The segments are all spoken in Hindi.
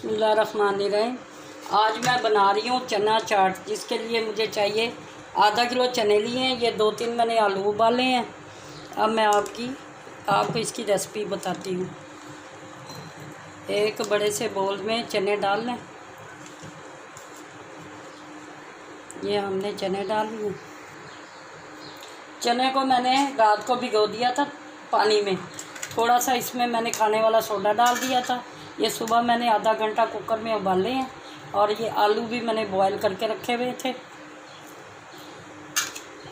बिस्मिल्लाहिर्रहमानिर्रहीम। आज मैं बना रही हूँ चना चाट, जिसके लिए मुझे चाहिए आधा किलो चने लिए हैं। ये 2-3 मैंने आलू उबाले हैं। अब मैं आपको इसकी रेसिपी बताती हूँ। एक बड़े से बोल में चने डाल लें। ये हमने चने डाल लिए। चने को मैंने रात को भिगो दिया था पानी में। थोड़ा सा इसमें मैंने खाने वाला सोडा डाल दिया था। ये सुबह मैंने आधा घंटा कुकर में उबाले हैं। और ये आलू भी मैंने बॉईल करके रखे हुए थे।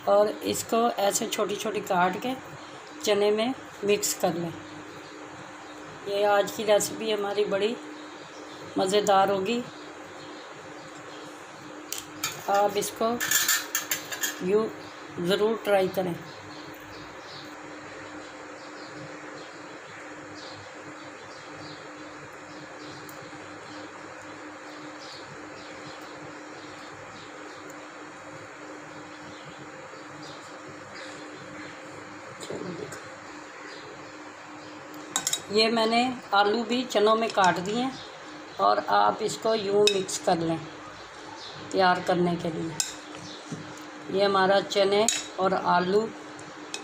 और इसको ऐसे छोटी छोटी काट के चने में मिक्स कर लें। ये आज की रेसिपी हमारी बड़ी मज़ेदार होगी। आप इसको ज़रूर ट्राई करें। चलो देखो, ये मैंने आलू भी चनों में काट दिए हैं। और आप इसको यूँ मिक्स कर लें तैयार करने के लिए। ये हमारा चने और आलू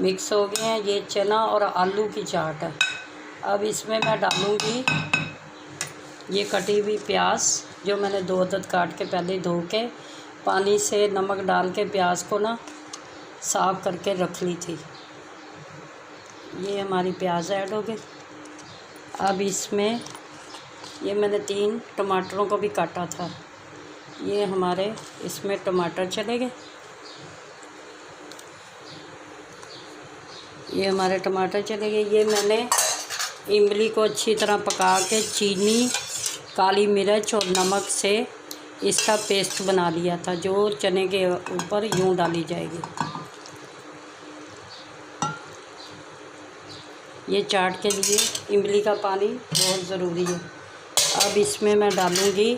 मिक्स हो गए हैं। ये चना और आलू की चाट है। अब इसमें मैं डालूँगी ये कटी हुई प्याज, जो मैंने 2 अदद काट के पहले धो के पानी से नमक डाल के प्याज को ना साफ़ करके रख ली थी। ये हमारी प्याज ऐड हो गई। अब इसमें ये मैंने 3 टमाटरों को भी काटा था। ये हमारे इसमें टमाटर चले गए। ये हमारे टमाटर चले गए। ये मैंने इमली को अच्छी तरह पका के चीनी, काली मिर्च और नमक से इसका पेस्ट बना लिया था, जो चने के ऊपर यूँ डाली जाएगी। ये चाट के लिए इमली का पानी बहुत ज़रूरी है। अब इसमें मैं डालूँगी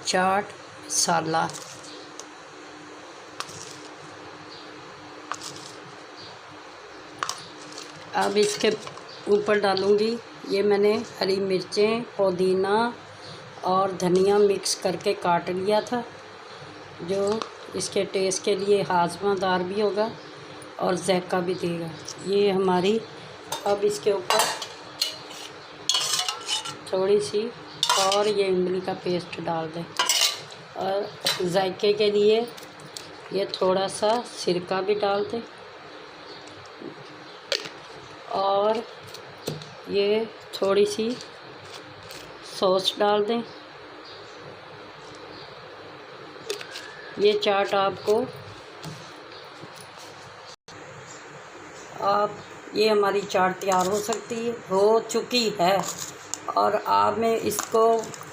चाट मसाला। अब इसके ऊपर डालूँगी ये मैंने हरी मिर्चें, पुदीना और धनिया मिक्स करके काट लिया था, जो इसके टेस्ट के लिए हाजमादार भी होगा और जायका भी देगा। ये हमारी, अब इसके ऊपर थोड़ी सी और ये इमली का पेस्ट डाल दें। और जायके के लिए ये थोड़ा सा सिरका भी डाल दें। और ये थोड़ी सी सॉस डाल दें। ये चाट ये हमारी चाट तैयार हो चुकी है। और आप में इसको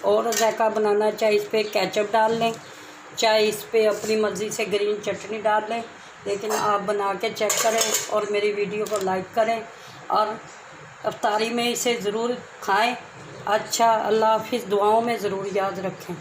और जायका बनाना, चाहे इस पर केचप डाल लें, चाहे इस पर अपनी मर्ज़ी से ग्रीन चटनी डाल लें। लेकिन आप बना के चेक करें और मेरी वीडियो को लाइक करें और इफ्तारी में इसे ज़रूर खाएं। अच्छा, अल्लाह हाफिज़। दुआओं में ज़रूर याद रखें।